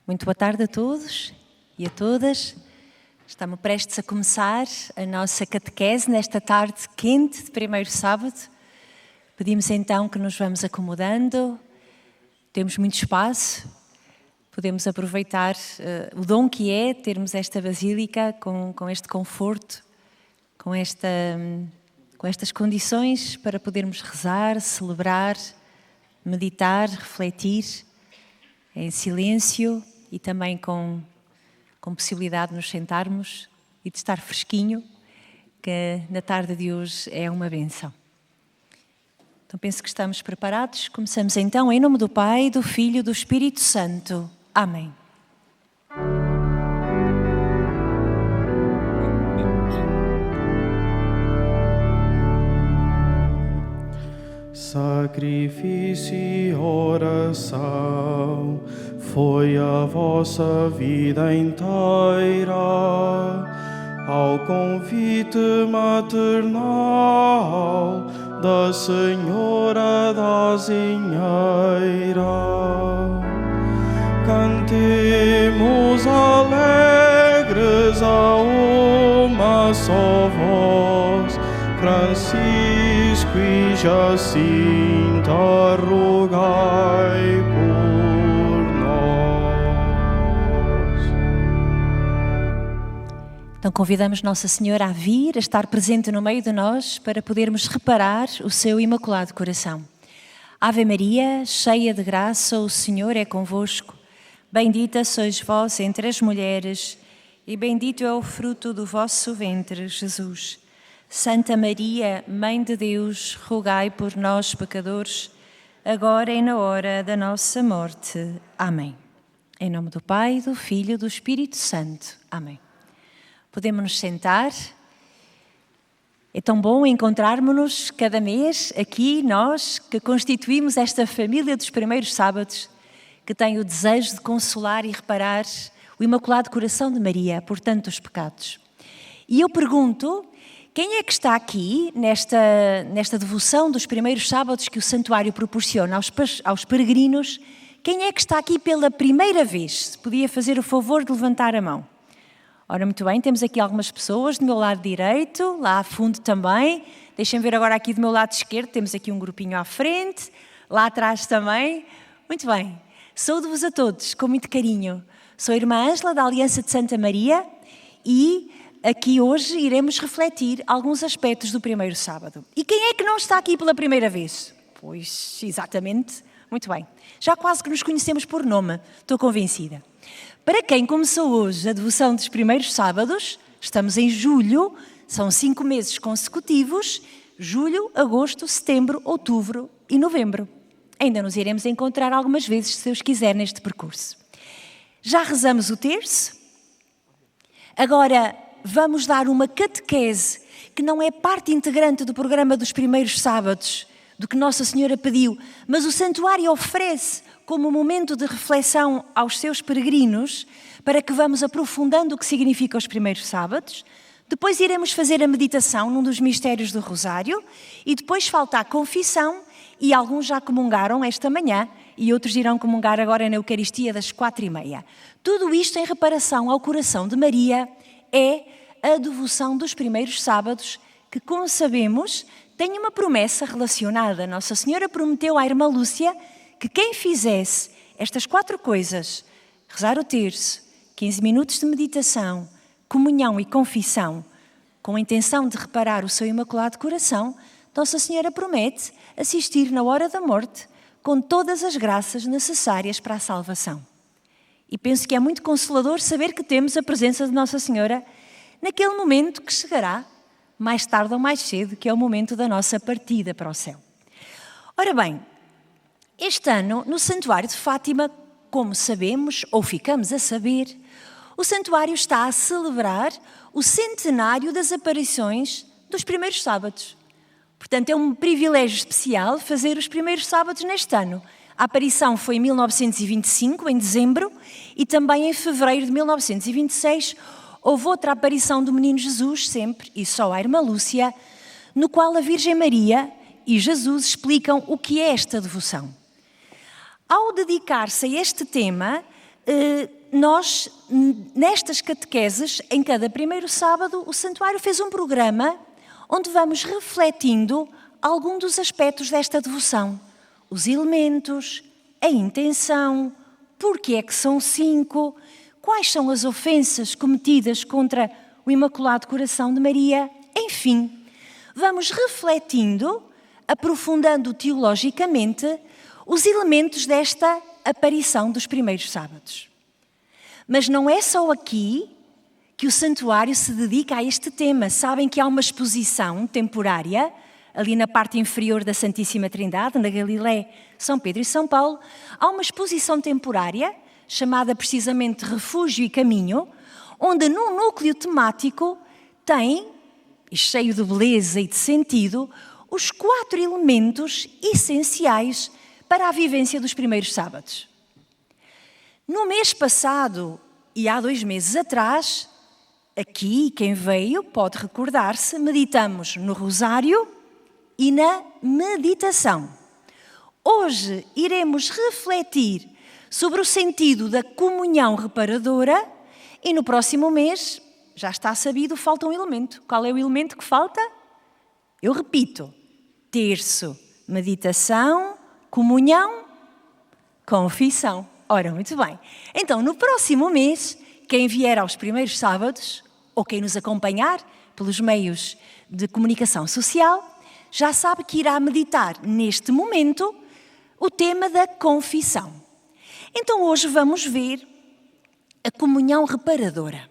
Muito boa tarde a todos e a todas. Estamos prestes a começar a nossa catequese nesta tarde quente de primeiro sábado. Pedimos então que nos vamos acomodando, temos muito espaço, podemos aproveitar o dom que é termos esta basílica com este conforto, com estas condições para podermos rezar, celebrar, meditar, refletir em silêncio e também com possibilidade de nos sentarmos e de estar fresquinho, que na tarde de hoje é uma bênção. Então penso que estamos preparados. Começamos então em nome do Pai, do Filho e do Espírito Santo. Amém. Sacrifício e oração foi a vossa vida inteira, ao convite maternal da Senhora da Azinheira. Cantemos alegres a uma só voz, Francisco e Jacinta, rogai por nós. Então convidamos Nossa Senhora a vir, a estar presente no meio de nós para podermos reparar o seu imaculado coração. Ave Maria, cheia de graça, o Senhor é convosco. Bendita sois vós entre as mulheres e bendito é o fruto do vosso ventre, Jesus. Santa Maria, Mãe de Deus, rogai por nós, pecadores, agora e na hora da nossa morte. Amém. Em nome do Pai, do Filho e do Espírito Santo. Amém. Podemos nos sentar. É tão bom encontrarmos-nos cada mês aqui, nós que constituímos esta família dos primeiros sábados, que tem o desejo de consolar e reparar o Imaculado Coração de Maria por tantos pecados. E eu pergunto, quem é que está aqui nesta devoção dos primeiros sábados que o Santuário proporciona aos peregrinos? Quem é que está aqui pela primeira vez? Se podia fazer o favor de levantar a mão. Ora, muito bem, temos aqui algumas pessoas do meu lado direito, lá a fundo também. Deixem ver agora aqui do meu lado esquerdo, temos aqui um grupinho à frente, lá atrás também. Muito bem, saúdo-vos a todos com muito carinho. Sou a irmã Ângela da Aliança de Santa Maria e aqui hoje iremos refletir alguns aspectos do primeiro sábado. E quem é que não está aqui pela primeira vez? Pois, exatamente, muito bem. Já quase que nos conhecemos por nome, estou convencida. Para quem começou hoje a devoção dos primeiros sábados, estamos em julho, são 5 meses consecutivos, julho, agosto, setembro, outubro e novembro. Ainda nos iremos encontrar algumas vezes, se Deus quiser, neste percurso. Já rezamos o terço? Agora vamos dar uma catequese que não é parte integrante do programa dos primeiros sábados, do que Nossa Senhora pediu, mas o Santuário oferece como momento de reflexão aos seus peregrinos, para que vamos aprofundando o que significa os primeiros sábados. Depois iremos fazer a meditação num dos mistérios do Rosário e depois falta a confissão e alguns já comungaram esta manhã e outros irão comungar agora na Eucaristia das 4h30. Tudo isto em reparação ao coração de Maria é a devoção dos primeiros sábados que, como sabemos, tem uma promessa relacionada. Nossa Senhora prometeu à irmã Lúcia que quem fizesse estas 4 coisas, rezar o terço, 15 minutos de meditação, comunhão e confissão, com a intenção de reparar o seu imaculado coração, Nossa Senhora promete assistir na hora da morte com todas as graças necessárias para a salvação. E penso que é muito consolador saber que temos a presença de Nossa Senhora naquele momento que chegará, mais tarde ou mais cedo, que é o momento da nossa partida para o céu. Ora bem, este ano, no Santuário de Fátima, como sabemos, ou ficamos a saber, o Santuário está a celebrar o centenário das aparições dos primeiros sábados. Portanto, é um privilégio especial fazer os primeiros sábados neste ano. A aparição foi em 1925, em dezembro, e também em fevereiro de 1926, houve outra aparição do Menino Jesus, sempre, e só a irmã Lúcia, no qual a Virgem Maria e Jesus explicam o que é esta devoção. Ao dedicar-se a este tema, nós, nestas catequeses, em cada primeiro sábado, o Santuário fez um programa onde vamos refletindo algum dos aspectos desta devoção. Os elementos, a intenção, porque é que são 5, quais são as ofensas cometidas contra o Imaculado Coração de Maria, enfim. Vamos refletindo, aprofundando teologicamente, os elementos desta aparição dos primeiros sábados. Mas não é só aqui que o Santuário se dedica a este tema. Sabem que há uma exposição temporária, ali na parte inferior da Santíssima Trindade, na Galileia, São Pedro e São Paulo. Há uma exposição temporária, chamada precisamente Refúgio e Caminho, onde num núcleo temático tem, e cheio de beleza e de sentido, os 4 elementos essenciais para a vivência dos primeiros sábados. No mês passado e há 2 meses atrás, aqui quem veio pode recordar-se, meditamos no Rosário e na meditação. Hoje iremos refletir sobre o sentido da comunhão reparadora e no próximo mês, já está sabido, falta um elemento. Qual é o elemento que falta? Eu repito, terço, meditação, comunhão, confissão. Ora, muito bem. Então, no próximo mês, quem vier aos primeiros sábados, ou quem nos acompanhar pelos meios de comunicação social, já sabe que irá meditar neste momento o tema da confissão. Então, hoje vamos ver a comunhão reparadora,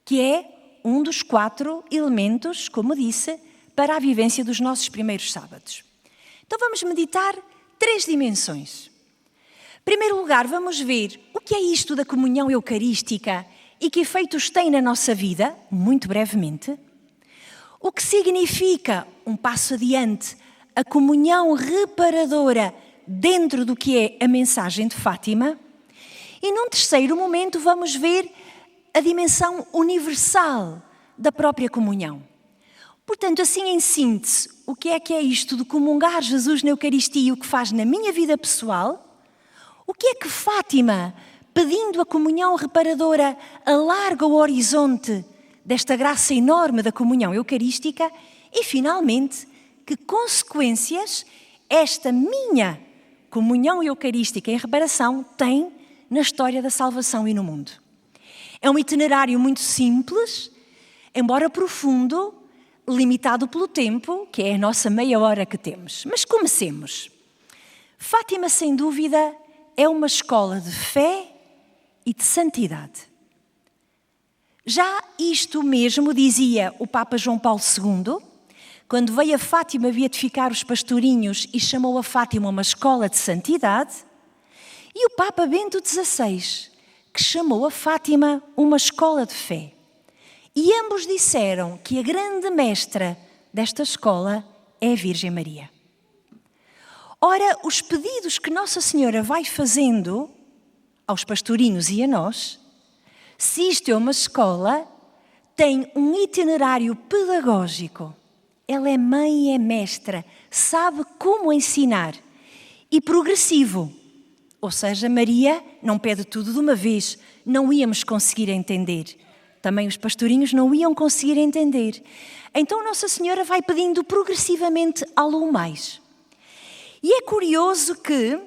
que é um dos 4 elementos, como disse, para a vivência dos nossos primeiros sábados. Então, vamos meditar 3 dimensões. Em primeiro lugar, vamos ver o que é isto da comunhão eucarística e que efeitos tem na nossa vida, muito brevemente. O que significa, um passo adiante, a comunhão reparadora dentro do que é a mensagem de Fátima. E num terceiro momento vamos ver a dimensão universal da própria comunhão. Portanto, assim em síntese, o que é isto de comungar Jesus na Eucaristia e o que faz na minha vida pessoal? O que é que Fátima, pedindo a comunhão reparadora, alarga o horizonte desta graça enorme da comunhão eucarística? E, finalmente, que consequências esta minha comunhão eucarística em reparação tem na história da salvação e no mundo? É um itinerário muito simples, embora profundo, limitado pelo tempo, que é a nossa meia hora que temos. Mas comecemos. Fátima, sem dúvida, é uma escola de fé e de santidade. Já isto mesmo dizia o Papa João Paulo II, quando veio a Fátima beatificar os pastorinhos e chamou a Fátima uma escola de santidade, e o Papa Bento XVI, que chamou a Fátima uma escola de fé. E ambos disseram que a grande mestra desta escola é a Virgem Maria. Ora, os pedidos que Nossa Senhora vai fazendo aos pastorinhos e a nós, se isto é uma escola, tem um itinerário pedagógico. Ela é mãe e é mestra, sabe como ensinar. E progressivo. Ou seja, Maria não pede tudo de uma vez, não íamos conseguir entender. Também os pastorinhos não iam conseguir entender. Então Nossa Senhora vai pedindo progressivamente algo mais. E é curioso que,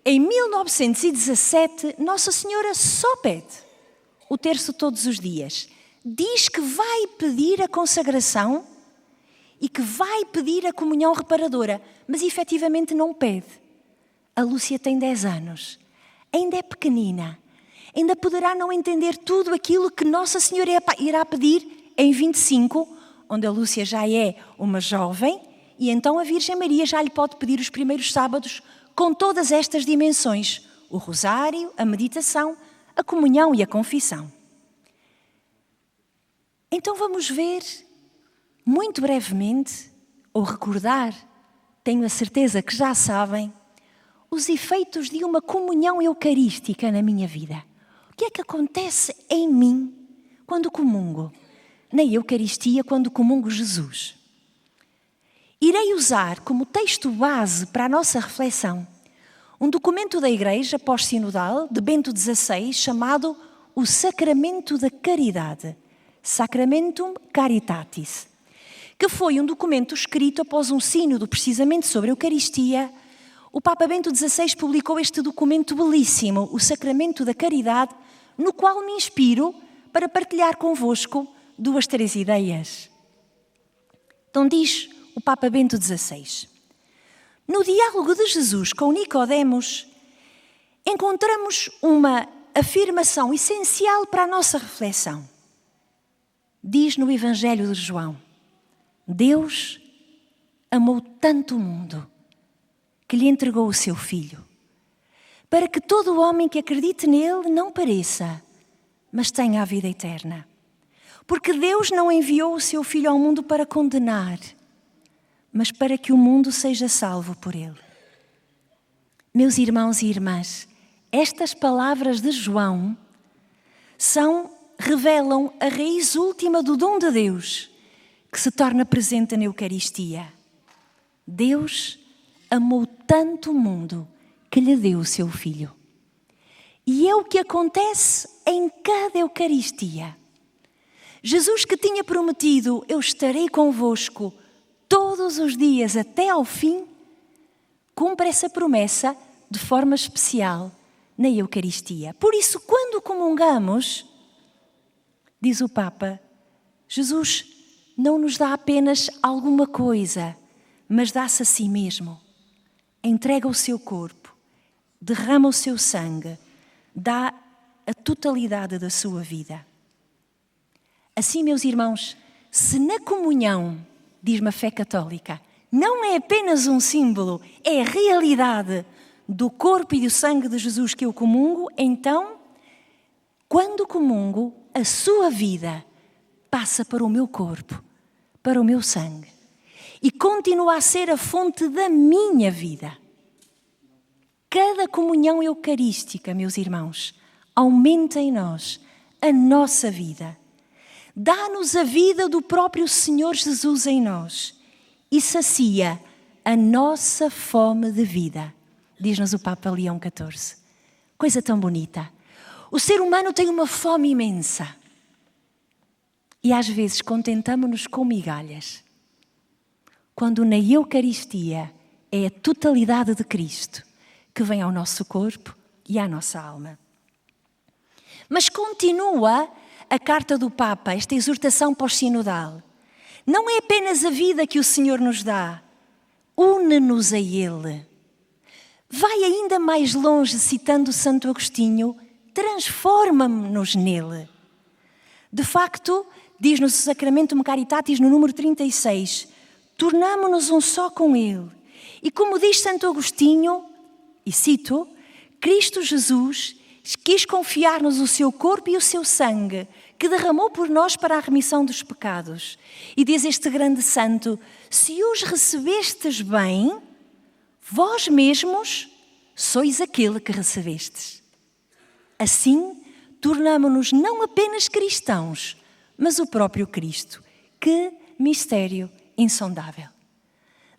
em 1917, Nossa Senhora só pede o terço todos os dias. Diz que vai pedir a consagração e que vai pedir a comunhão reparadora, mas efetivamente não pede. A Lúcia tem 10 anos, ainda é pequenina, ainda poderá não entender tudo aquilo que Nossa Senhora irá pedir em 25, onde a Lúcia já é uma jovem, e então a Virgem Maria já lhe pode pedir os primeiros sábados com todas estas dimensões: o rosário, a meditação, a comunhão e a confissão. Então vamos ver, muito brevemente, ou recordar, tenho a certeza que já sabem, os efeitos de uma comunhão eucarística na minha vida. O que é que acontece em mim quando comungo? Na Eucaristia, quando comungo Jesus. Irei usar como texto base para a nossa reflexão Um documento da Igreja pós-sinodal de Bento XVI chamado o Sacramento da Caridade, Sacramentum Caritatis, que foi um documento escrito após um sínodo precisamente sobre a Eucaristia. O Papa Bento XVI publicou este documento belíssimo, o Sacramento da Caridade, no qual me inspiro para partilhar convosco 2-3 ideias. Então diz o Papa Bento XVI: no diálogo de Jesus com Nicodemos, encontramos uma afirmação essencial para a nossa reflexão. Diz no Evangelho de João: Deus amou tanto o mundo que lhe entregou o seu Filho, para que todo homem que acredite nele não pereça, mas tenha a vida eterna. Porque Deus não enviou o seu Filho ao mundo para condenar, mas para que o mundo seja salvo por ele. Meus irmãos e irmãs, estas palavras de João revelam a raiz última do dom de Deus, que se torna presente na Eucaristia. Deus amou tanto o mundo que lhe deu o seu Filho. E é o que acontece em cada Eucaristia. Jesus, que tinha prometido: eu estarei convosco todos os dias até ao fim, cumpre essa promessa de forma especial na Eucaristia. Por isso, quando comungamos, diz o Papa, Jesus não nos dá apenas alguma coisa, mas dá-se a si mesmo. Entrega o seu corpo, derrama o seu sangue, dá a totalidade da sua vida. Assim, meus irmãos, se na comunhão, diz-me a fé católica, não é apenas um símbolo, é a realidade do corpo e do sangue de Jesus que eu comungo, então, quando comungo, a sua vida passa para o meu corpo, para o meu sangue, e continua a ser a fonte da minha vida. Cada comunhão eucarística, meus irmãos, aumenta em nós a nossa vida. Dá-nos a vida do próprio Senhor Jesus em nós e sacia a nossa fome de vida, diz-nos o Papa Leão XIV. Coisa tão bonita. O ser humano tem uma fome imensa e às vezes contentamo-nos com migalhas, quando na Eucaristia é a totalidade de Cristo que vem ao nosso corpo e à nossa alma. Mas continua a carta do Papa, esta exortação pós-sinodal. Não é apenas a vida que o Senhor nos dá, une-nos a Ele. Vai ainda mais longe, citando Santo Agostinho, transforma-nos nele. De facto, diz-nos o Sacramentum Caritatis no número 36, tornamo-nos um só com Ele. E como diz Santo Agostinho, e cito, Cristo Jesus quis confiar-nos o seu corpo e o seu sangue, que derramou por nós para a remissão dos pecados. E diz este grande santo, se os recebestes bem, vós mesmos sois aquele que recebestes. Assim, tornamo-nos não apenas cristãos, mas o próprio Cristo. Que mistério insondável!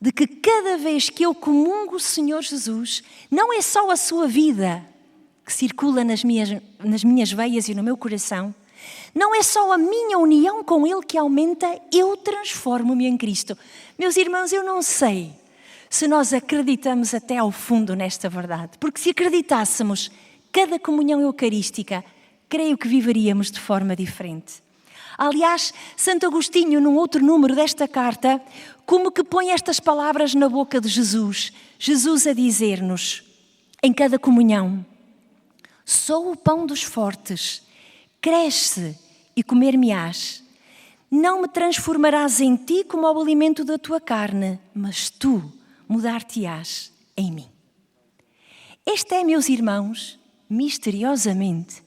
De que cada vez que eu comungo o Senhor Jesus, não é só a sua vida que circula nas minhas veias e no meu coração, não é só a minha união com Ele que aumenta, eu transformo-me em Cristo. Meus irmãos, eu não sei se nós acreditamos até ao fundo nesta verdade, porque se acreditássemos cada comunhão eucarística, creio que viveríamos de forma diferente. Aliás, Santo Agostinho, num outro número desta carta, como que põe estas palavras na boca de Jesus. Jesus a dizer-nos, em cada comunhão, sou o pão dos fortes, cresce e comer-me-ás. Não me transformarás em ti como ao alimento da tua carne, mas tu mudar-te-ás em mim. Esta é, meus irmãos, misteriosamente,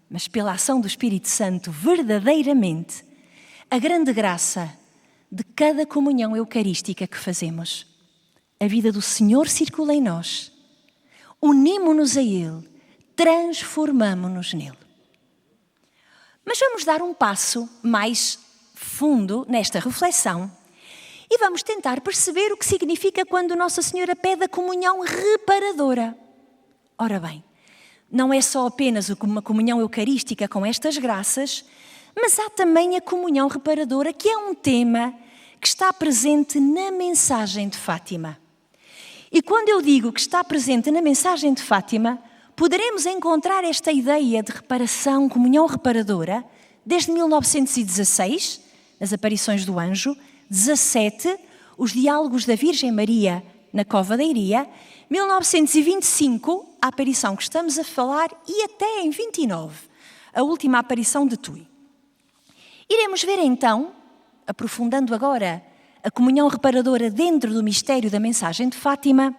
mas pela ação do Espírito Santo, verdadeiramente, a grande graça de cada comunhão eucarística que fazemos. A vida do Senhor circula em nós, unimo-nos a Ele, transformamo-nos nele. Mas vamos dar um passo mais fundo nesta reflexão e vamos tentar perceber o que significa quando Nossa Senhora pede a comunhão reparadora. Ora bem, não é só apenas uma comunhão eucarística com estas graças, mas há também a comunhão reparadora, que é um tema que está presente na mensagem de Fátima. E quando eu digo que está presente na mensagem de Fátima, poderemos encontrar esta ideia de reparação, comunhão reparadora, desde 1916, nas aparições do anjo, 17, os diálogos da Virgem Maria na Cova da Iria, 1925, a aparição que estamos a falar, e até em 29, a última aparição de Tui. Iremos ver então, aprofundando agora a comunhão reparadora dentro do mistério da mensagem de Fátima,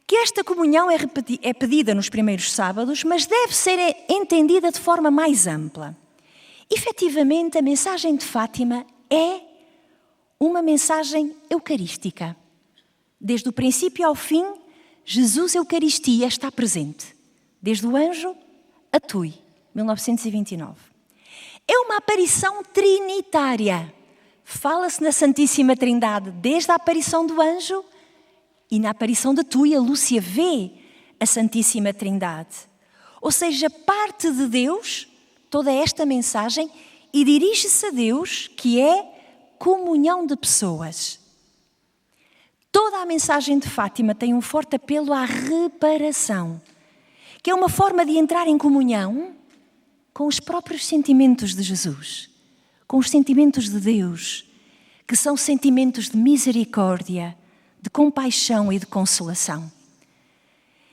que esta comunhão é pedida nos primeiros sábados, mas deve ser entendida de forma mais ampla. Efetivamente, a mensagem de Fátima é uma mensagem eucarística. Desde o princípio ao fim, Jesus Eucaristia está presente. Desde o anjo a Tui, 1929. É uma aparição trinitária. Fala-se na Santíssima Trindade desde a aparição do anjo e na aparição de Tui, a Lúcia vê a Santíssima Trindade. Ou seja, parte de Deus, toda esta mensagem, e dirige-se a Deus, que é comunhão de pessoas. Toda a mensagem de Fátima tem um forte apelo à reparação, que é uma forma de entrar em comunhão com os próprios sentimentos de Jesus, com os sentimentos de Deus, que são sentimentos de misericórdia, de compaixão e de consolação.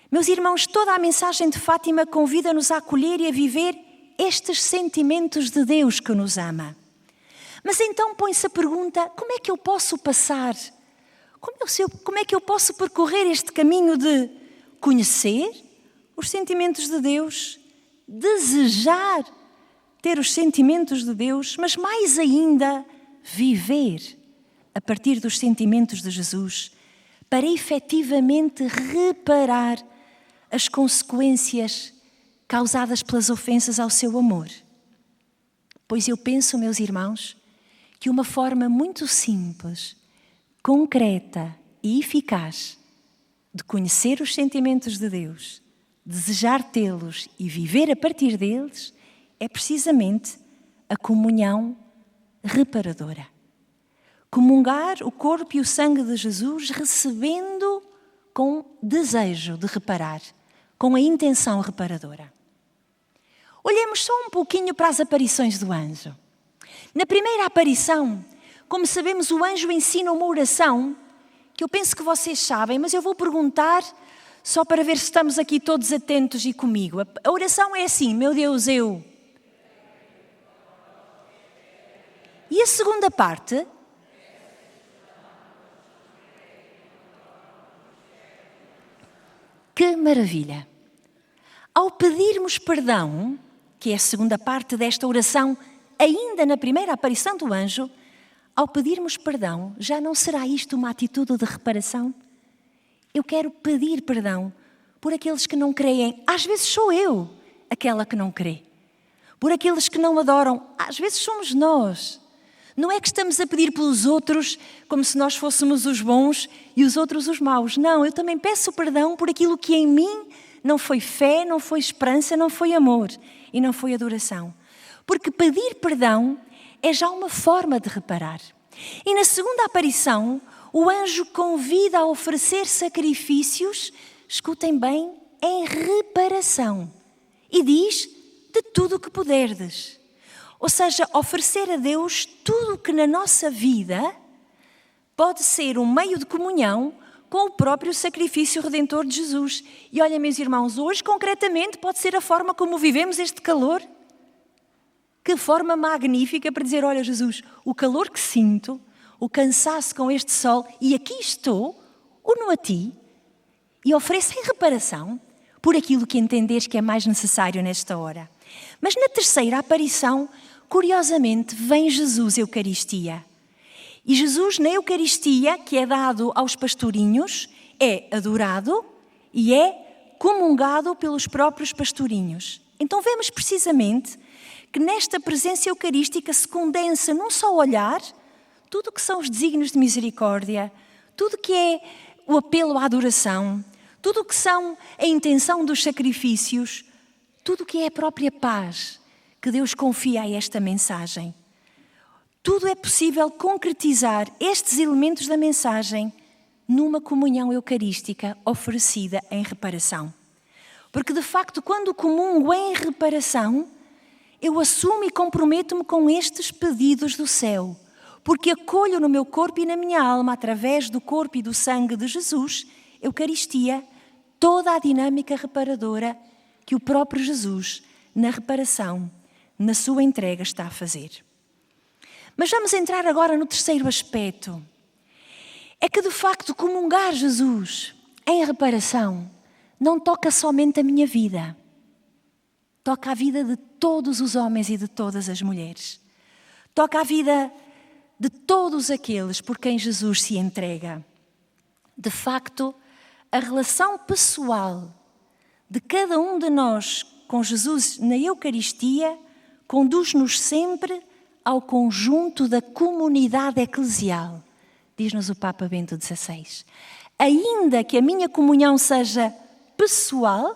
Meus irmãos, toda a mensagem de Fátima convida-nos a acolher e a viver estes sentimentos de Deus que nos ama. Mas então põe-se a pergunta, como é que eu posso passar? Como é que eu posso percorrer este caminho de conhecer os sentimentos de Deus, desejar ter os sentimentos de Deus, mas mais ainda, viver a partir dos sentimentos de Jesus, para efetivamente reparar as consequências causadas pelas ofensas ao seu amor? Pois eu penso, meus irmãos, que uma forma muito simples, concreta e eficaz de conhecer os sentimentos de Deus, desejar tê-los e viver a partir deles, é precisamente a comunhão reparadora. Comungar o corpo e o sangue de Jesus, recebendo com desejo de reparar, com a intenção reparadora. Olhemos só um pouquinho para as aparições do anjo. Na primeira aparição, como sabemos, o anjo ensina uma oração que eu penso que vocês sabem, mas eu vou perguntar só para ver se estamos aqui todos atentos e comigo. A oração é assim: meu Deus, eu... E a segunda parte... Que maravilha! Ao pedirmos perdão, que é a segunda parte desta oração, ainda na primeira aparição do anjo, ao pedirmos perdão, já não será isto uma atitude de reparação? Eu quero pedir perdão por aqueles que não creem. Às vezes sou eu aquela que não crê. Por aqueles que não adoram. Às vezes somos nós. Não é que estamos a pedir pelos outros como se nós fôssemos os bons e os outros os maus. Não, eu também peço perdão por aquilo que em mim não foi fé, não foi esperança, não foi amor e não foi adoração. Porque pedir perdão é já uma forma de reparar. E na segunda aparição, o anjo convida a oferecer sacrifícios, escutem bem, em reparação. E diz, de tudo o que puderdes. Ou seja, oferecer a Deus tudo o que na nossa vida pode ser um meio de comunhão com o próprio sacrifício redentor de Jesus. E olha, meus irmãos, hoje concretamente pode ser a forma como vivemos este calor. Que forma magnífica para dizer, olha Jesus, o calor que sinto, o cansaço com este sol, e aqui estou, uno a ti, e ofereço em reparação por aquilo que entenderes que é mais necessário nesta hora. Mas na terceira aparição, curiosamente, vem Jesus Eucaristia. E Jesus na Eucaristia, que é dado aos pastorinhos, é adorado e é comungado pelos próprios pastorinhos. Então vemos precisamente que nesta presença eucarística se condensa num só olhar tudo o que são os desígnios de misericórdia, tudo o que é o apelo à adoração, tudo o que são a intenção dos sacrifícios, tudo o que é a própria paz que Deus confia a esta mensagem. Tudo é possível concretizar estes elementos da mensagem numa comunhão eucarística oferecida em reparação. Porque, de facto, quando comungo em reparação, eu assumo e comprometo-me com estes pedidos do céu, porque acolho no meu corpo e na minha alma, através do corpo e do sangue de Jesus, Eucaristia, toda a dinâmica reparadora que o próprio Jesus, na reparação, na sua entrega, está a fazer. Mas vamos entrar agora no terceiro aspecto. É que, de facto, comungar Jesus em reparação não toca somente a minha vida. Toca a vida de todos os homens e de todas as mulheres. Toca a vida de todos aqueles por quem Jesus se entrega. De facto, a relação pessoal de cada um de nós com Jesus na Eucaristia conduz-nos sempre ao conjunto da comunidade eclesial, diz-nos o Papa Bento XVI. Ainda que a minha comunhão seja pessoal,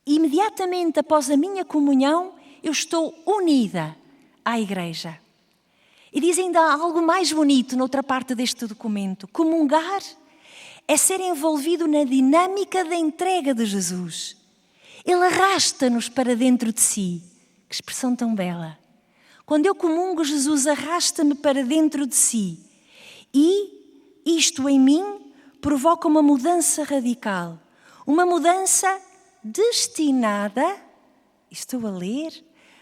imediatamente após a minha comunhão, eu estou unida à Igreja. E diz ainda algo mais bonito noutra parte deste documento. Comungar é ser envolvido na dinâmica da entrega de Jesus. Ele arrasta-nos para dentro de si. Que expressão tão bela. Quando eu comungo, Jesus arrasta-me para dentro de si. E isto em mim provoca uma mudança radical. Uma mudança destinada, estou a ler,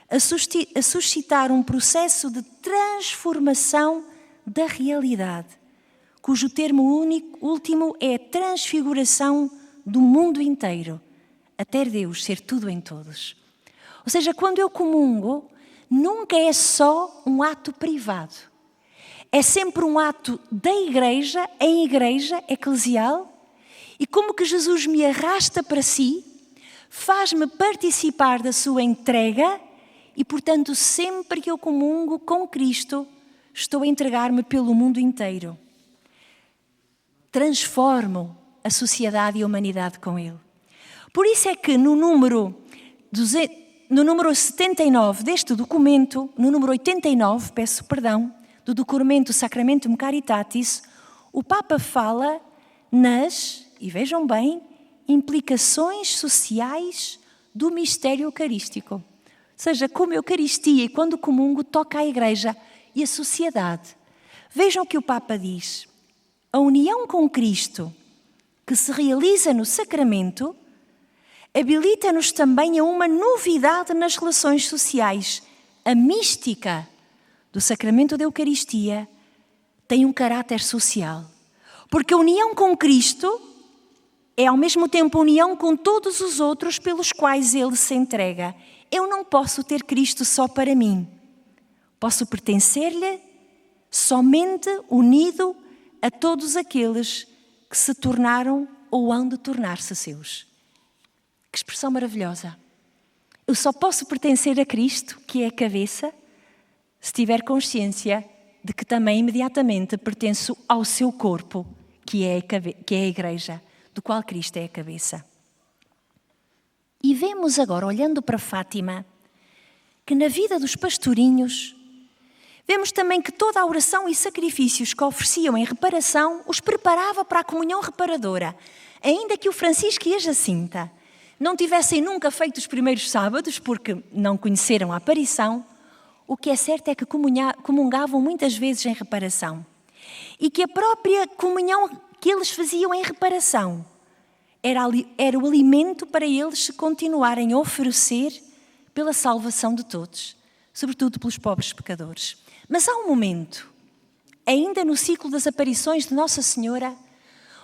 a suscitar um processo de transformação da realidade, cujo termo último é a transfiguração do mundo inteiro, até Deus ser tudo em todos. Ou seja, quando eu comungo, nunca é só um ato privado. É sempre um ato da Igreja, em Igreja eclesial, e como que Jesus me arrasta para si, faz-me participar da sua entrega e, portanto, sempre que eu comungo com Cristo, estou a entregar-me pelo mundo inteiro. Transformo a sociedade e a humanidade com Ele. Por isso é que no número 79 deste documento, no número 89, peço perdão, do documento Sacramentum Caritatis, o Papa fala nas, e vejam bem, implicações sociais do mistério eucarístico. Ou seja, como a Eucaristia e quando comungo toca a Igreja e a sociedade. Vejam o que o Papa diz. A união com Cristo, que se realiza no sacramento, habilita-nos também a uma novidade nas relações sociais. A mística do sacramento da Eucaristia tem um caráter social. Porque a união com Cristo é ao mesmo tempo a união com todos os outros pelos quais Ele se entrega. Eu não posso ter Cristo só para mim. Posso pertencer-lhe somente unido a todos aqueles que se tornaram ou hão de tornar-se seus. Que expressão maravilhosa. Eu só posso pertencer a Cristo, que é a cabeça, se tiver consciência de que também imediatamente pertenço ao seu corpo, que é a Igreja, do qual Cristo é a cabeça. E vemos agora, olhando para Fátima, que na vida dos pastorinhos, vemos também que toda a oração e sacrifícios que ofereciam em reparação os preparava para a comunhão reparadora, ainda que o Francisco e a Jacinta não tivessem nunca feito os primeiros sábados, porque não conheceram a aparição. O que é certo é que comungavam muitas vezes em reparação. E que a própria comunhão que eles faziam em reparação era o alimento para eles se continuarem a oferecer pela salvação de todos, sobretudo pelos pobres pecadores. Mas há um momento, ainda no ciclo das aparições de Nossa Senhora,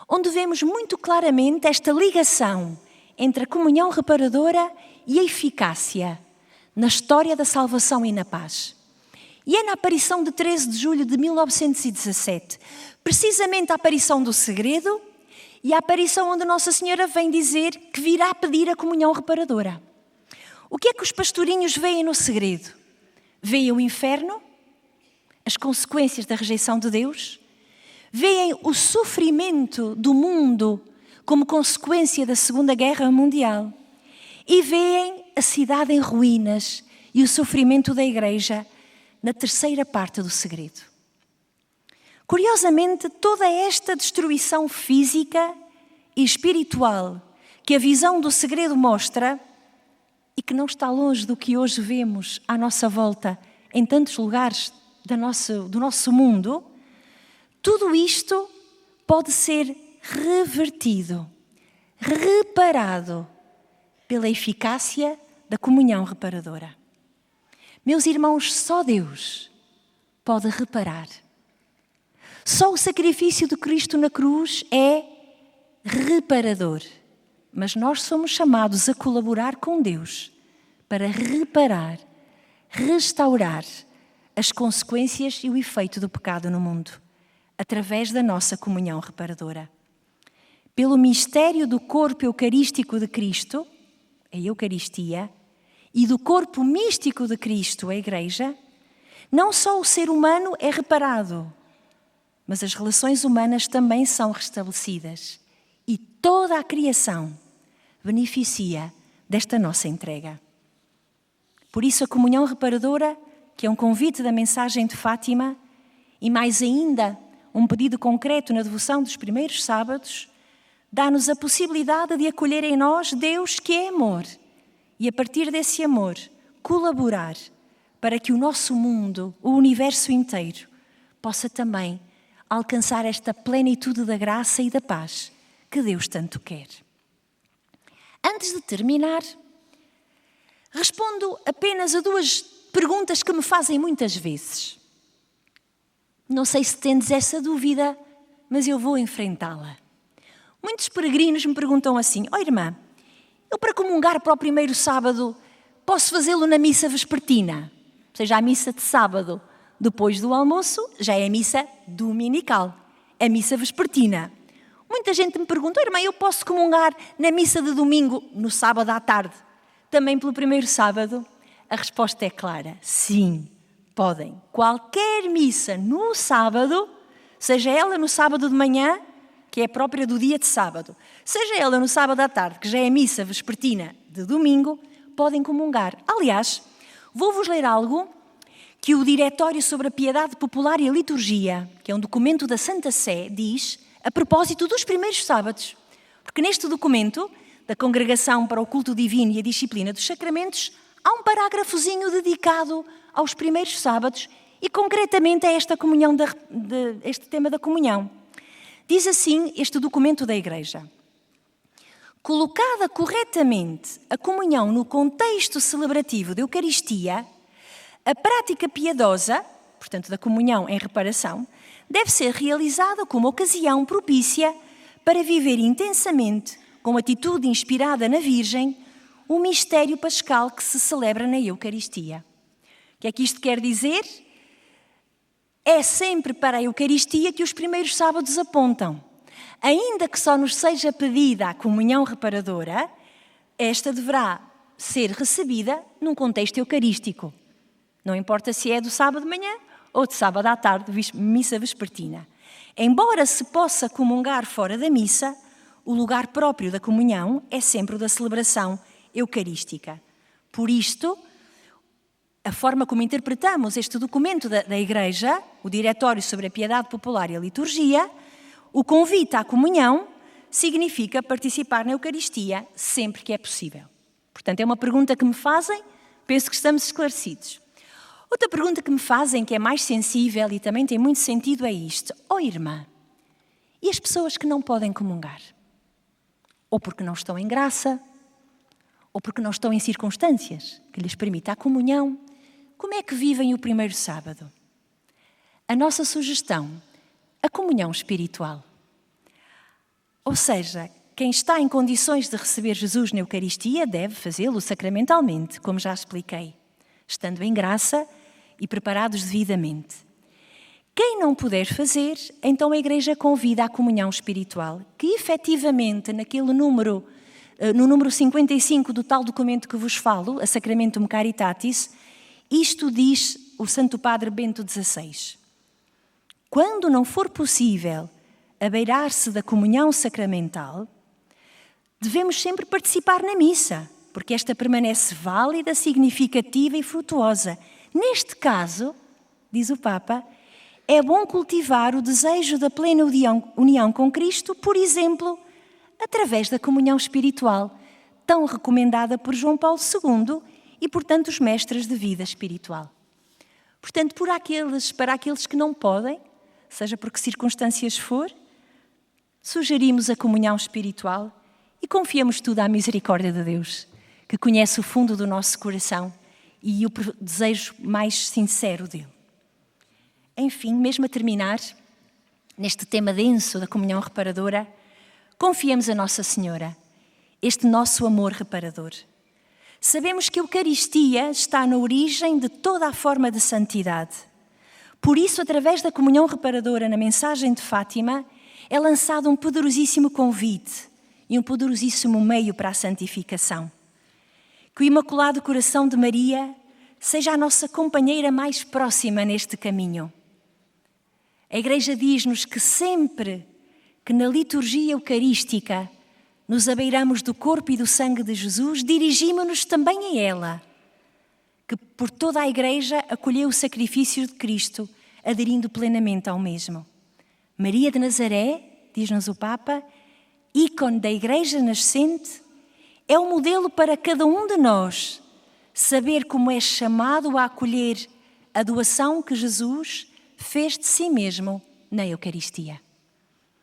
onde vemos muito claramente esta ligação entre a comunhão reparadora e a eficácia na história da salvação e na paz. E é na aparição de 13 de julho de 1917, precisamente a aparição do segredo e a aparição onde Nossa Senhora vem dizer que virá pedir a comunhão reparadora. O que é que os pastorinhos veem no segredo? Veem o inferno, as consequências da rejeição de Deus, veem o sofrimento do mundo como consequência da Segunda Guerra Mundial, e veem a cidade em ruínas e o sofrimento da Igreja na terceira parte do segredo. Curiosamente, toda esta destruição física e espiritual que a visão do segredo mostra, e que não está longe do que hoje vemos à nossa volta em tantos lugares do nosso mundo, tudo isto pode ser revertido, reparado pela eficácia da comunhão reparadora. Meus irmãos, só Deus pode reparar. Só o sacrifício de Cristo na cruz é reparador. Mas nós somos chamados a colaborar com Deus para reparar, restaurar as consequências e o efeito do pecado no mundo, através da nossa comunhão reparadora. Pelo mistério do corpo eucarístico de Cristo, a Eucaristia, e do corpo místico de Cristo, a Igreja, não só o ser humano é reparado, mas as relações humanas também são restabelecidas. E toda a criação beneficia desta nossa entrega. Por isso, a comunhão reparadora, que é um convite da mensagem de Fátima, e mais ainda um pedido concreto na devoção dos primeiros sábados, dá-nos a possibilidade de acolher em nós Deus que é amor e, a partir desse amor, colaborar para que o nosso mundo, o universo inteiro, possa também alcançar esta plenitude da graça e da paz que Deus tanto quer. Antes de terminar, respondo apenas a duas perguntas que me fazem muitas vezes. Não sei se tendes essa dúvida, mas eu vou enfrentá-la. Muitos peregrinos me perguntam assim: irmã, eu para comungar para o primeiro sábado posso fazê-lo na missa vespertina? Ou seja, a missa de sábado, depois do almoço, já é a missa dominical, a missa vespertina. Muita gente me pergunta: irmã, eu posso comungar na missa de domingo, no sábado à tarde, também pelo primeiro sábado? A resposta é clara: sim, podem. Qualquer missa no sábado, seja ela no sábado de manhã, que é própria do dia de sábado, seja ela no sábado à tarde, que já é a missa vespertina de domingo, podem comungar. Aliás, vou-vos ler algo que o Diretório sobre a Piedade Popular e a Liturgia, que é um documento da Santa Sé, diz a propósito dos primeiros sábados. Porque neste documento, da Congregação para o Culto Divino e a Disciplina dos Sacramentos, há um parágrafozinho dedicado aos primeiros sábados e concretamente a esta comunhão, este tema da comunhão. Diz assim este documento da Igreja: colocada corretamente a comunhão no contexto celebrativo da Eucaristia, a prática piedosa, portanto da comunhão em reparação, deve ser realizada como ocasião propícia para viver intensamente, com atitude inspirada na Virgem, o mistério pascal que se celebra na Eucaristia. O que é que isto quer dizer? É sempre para a Eucaristia que os primeiros sábados apontam. Ainda que só nos seja pedida a comunhão reparadora, esta deverá ser recebida num contexto eucarístico. Não importa se é do sábado de manhã ou de sábado à tarde, missa vespertina. Embora se possa comungar fora da missa, o lugar próprio da comunhão é sempre o da celebração eucarística. Por isto, a forma como interpretamos este documento da Igreja, o Diretório sobre a Piedade Popular e a Liturgia, o convite à comunhão significa participar na Eucaristia sempre que é possível. Portanto, é uma pergunta que me fazem, penso que estamos esclarecidos. Outra pergunta que me fazem, que é mais sensível e também tem muito sentido, é isto: irmã, e as pessoas que não podem comungar? Ou porque não estão em graça, ou porque não estão em circunstâncias que lhes permitam a comunhão, como é que vivem o primeiro sábado? A nossa sugestão: a comunhão espiritual. Ou seja, quem está em condições de receber Jesus na Eucaristia deve fazê-lo sacramentalmente, como já expliquei, estando em graça e preparados devidamente. Quem não puder fazer, então a Igreja convida à comunhão espiritual, que efetivamente no número 55 do tal documento que vos falo, a Sacramentum Caritatis, isto diz o Santo Padre Bento XVI. Quando não for possível abeirar-se da comunhão sacramental, Devemos sempre participar na missa, porque esta permanece válida, significativa e frutuosa. Neste caso, diz o Papa, é bom cultivar o desejo da plena união com Cristo, por exemplo, através da comunhão espiritual, tão recomendada por João Paulo II e por tantos mestres de vida espiritual. Portanto, para aqueles que não podem, seja por que circunstâncias for, sugerimos a comunhão espiritual e confiamos tudo à misericórdia de Deus, que conhece o fundo do nosso coração e o desejo mais sincero dele. Enfim, mesmo a terminar, neste tema denso da comunhão reparadora, confiemos a Nossa Senhora, este nosso amor reparador. Sabemos que a Eucaristia está na origem de toda a forma de santidade. Por isso, através da comunhão reparadora na mensagem de Fátima, é lançado um poderosíssimo convite e um poderosíssimo meio para a santificação. Que o Imaculado Coração de Maria seja a nossa companheira mais próxima neste caminho. A Igreja diz-nos que sempre que na liturgia eucarística nos abeiramos do corpo e do sangue de Jesus, dirigimos-nos também a ela, que por toda a Igreja acolheu o sacrifício de Cristo, aderindo plenamente ao mesmo. Maria de Nazaré, diz-nos o Papa, ícone da Igreja nascente, é um modelo para cada um de nós saber como é chamado a acolher a doação que Jesus fez de si mesmo na Eucaristia.